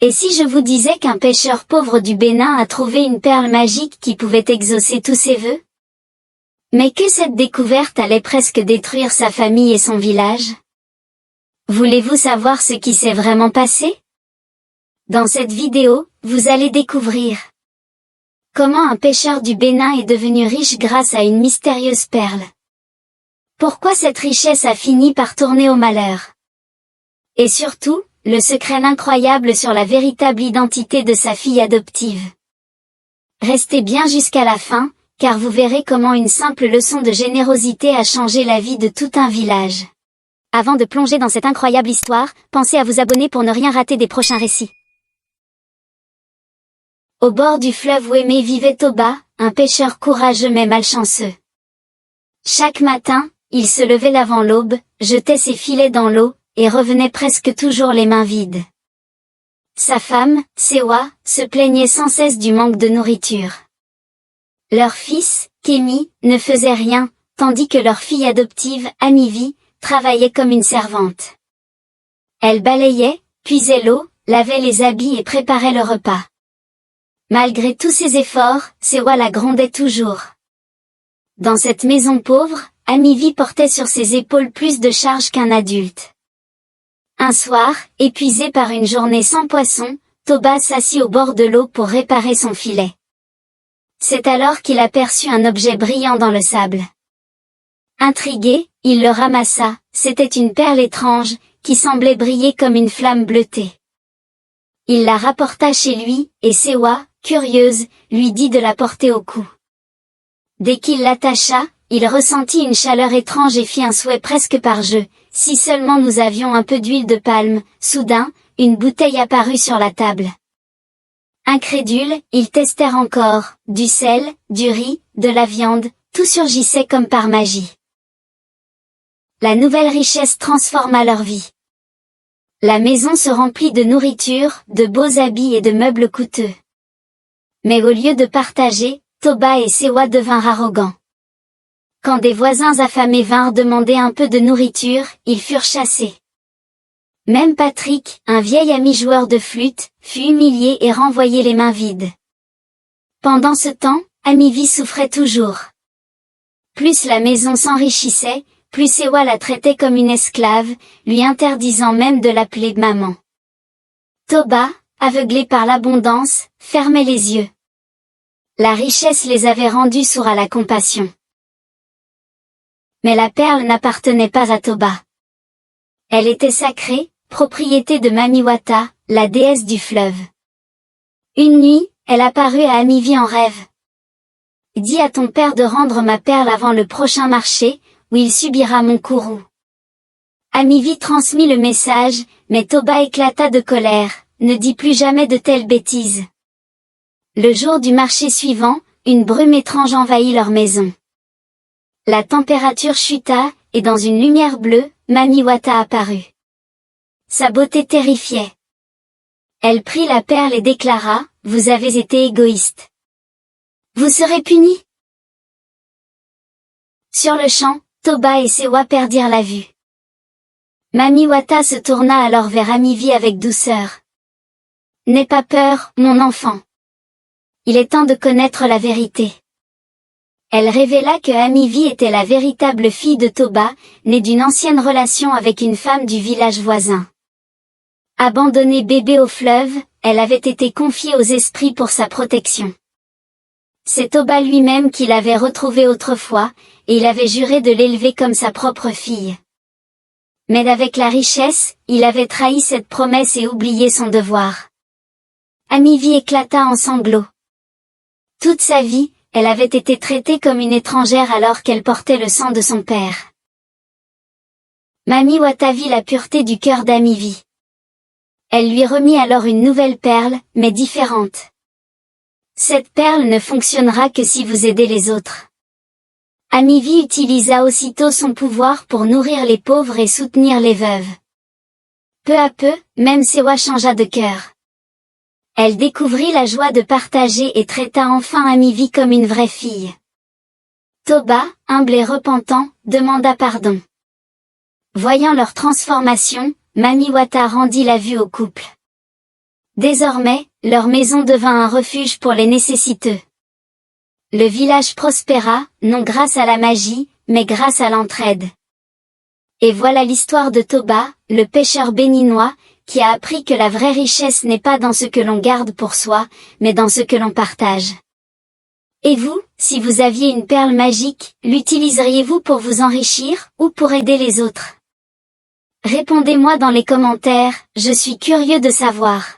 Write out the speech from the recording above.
Et si je vous disais qu'un pêcheur pauvre du Bénin a trouvé une perle magique qui pouvait exaucer tous ses vœux? Mais que cette découverte allait presque détruire sa famille et son village? Voulez-vous savoir ce qui s'est vraiment passé? Dans cette vidéo, vous allez découvrir comment un pêcheur du Bénin est devenu riche grâce à une mystérieuse perle. Pourquoi cette richesse a fini par tourner au malheur? Et surtout, le secret incroyable sur la véritable identité de sa fille adoptive. Restez bien jusqu'à la fin, car vous verrez comment une simple leçon de générosité a changé la vie de tout un village. Avant de plonger dans cette incroyable histoire, pensez à vous abonner pour ne rien rater des prochains récits. Au bord du fleuve Ouémé vivait Toba, un pêcheur courageux mais malchanceux. Chaque matin, il se levait l'avant l'aube, jetait ses filets dans l'eau, et revenait presque toujours les mains vides. Sa femme, Sewa, se plaignait sans cesse du manque de nourriture. Leur fils, Kémi, ne faisait rien, tandis que leur fille adoptive, Amivi, travaillait comme une servante. Elle balayait, puisait l'eau, lavait les habits et préparait le repas. Malgré tous ses efforts, Sewa la grondait toujours. Dans cette maison pauvre, Amivi portait sur ses épaules plus de charges qu'un adulte. Un soir, épuisé par une journée sans poisson, Toba s'assit au bord de l'eau pour réparer son filet. C'est alors qu'il aperçut un objet brillant dans le sable. Intrigué, il le ramassa, c'était une perle étrange, qui semblait briller comme une flamme bleutée. Il la rapporta chez lui, et Sewa, curieuse, lui dit de la porter au cou. Dès qu'il l'attacha, il ressentit une chaleur étrange et fit un souhait presque par jeu. Si seulement nous avions un peu d'huile de palme. Soudain, une bouteille apparut sur la table. Incrédules, ils testèrent encore, du sel, du riz, de la viande, tout surgissait comme par magie. La nouvelle richesse transforma leur vie. La maison se remplit de nourriture, de beaux habits et de meubles coûteux. Mais au lieu de partager, Toba et Sewa devinrent arrogants. Quand des voisins affamés vinrent demander un peu de nourriture, ils furent chassés. Même Patrick, un vieil ami joueur de flûte, fut humilié et renvoyé les mains vides. Pendant ce temps, Amivi souffrait toujours. Plus la maison s'enrichissait, plus Sewa la traitait comme une esclave, lui interdisant même de l'appeler maman. Toba, aveuglé par l'abondance, fermait les yeux. La richesse les avait rendus sourds à la compassion. Mais la perle n'appartenait pas à Toba. Elle était sacrée, propriété de Mamiwata, la déesse du fleuve. Une nuit, elle apparut à Amivi en rêve. « Dis à ton père de rendre ma perle avant le prochain marché, où il subira mon courroux. » Amivi transmit le message, mais Toba éclata de colère. « Ne dis plus jamais de telles bêtises. » Le jour du marché suivant, une brume étrange envahit leur maison. La température chuta, et dans une lumière bleue, Mamiwata apparut. Sa beauté terrifiait. Elle prit la perle et déclara, « Vous avez été égoïste. Vous serez punis. » Sur le champ, Toba et Sewa perdirent la vue. Mamiwata se tourna alors vers Amivi avec douceur. « N'aie pas peur, mon enfant. Il est temps de connaître la vérité. » Elle révéla que Amivi était la véritable fille de Toba, née d'une ancienne relation avec une femme du village voisin. Abandonnée bébé au fleuve, elle avait été confiée aux esprits pour sa protection. C'est Toba lui-même qui l'avait retrouvée autrefois, et il avait juré de l'élever comme sa propre fille. Mais avec la richesse, il avait trahi cette promesse et oublié son devoir. Amivi éclata en sanglots. Toute sa vie, elle avait été traitée comme une étrangère alors qu'elle portait le sang de son père. Mamiwata vit la pureté du cœur d'Amivi. Elle lui remit alors une nouvelle perle, mais différente. Cette perle ne fonctionnera que si vous aidez les autres. Amivi utilisa aussitôt son pouvoir pour nourrir les pauvres et soutenir les veuves. Peu à peu, même Sewa changea de cœur. Elle découvrit la joie de partager et traita enfin Amivi comme une vraie fille. Toba, humble et repentant, demanda pardon. Voyant leur transformation, Mamiwata rendit la vue au couple. Désormais, leur maison devint un refuge pour les nécessiteux. Le village prospéra, non grâce à la magie, mais grâce à l'entraide. Et voilà l'histoire de Toba, le pêcheur béninois, qui a appris que la vraie richesse n'est pas dans ce que l'on garde pour soi, mais dans ce que l'on partage. Et vous, si vous aviez une perle magique, l'utiliseriez-vous pour vous enrichir, ou pour aider les autres? Répondez-moi dans les commentaires, je suis curieux de savoir.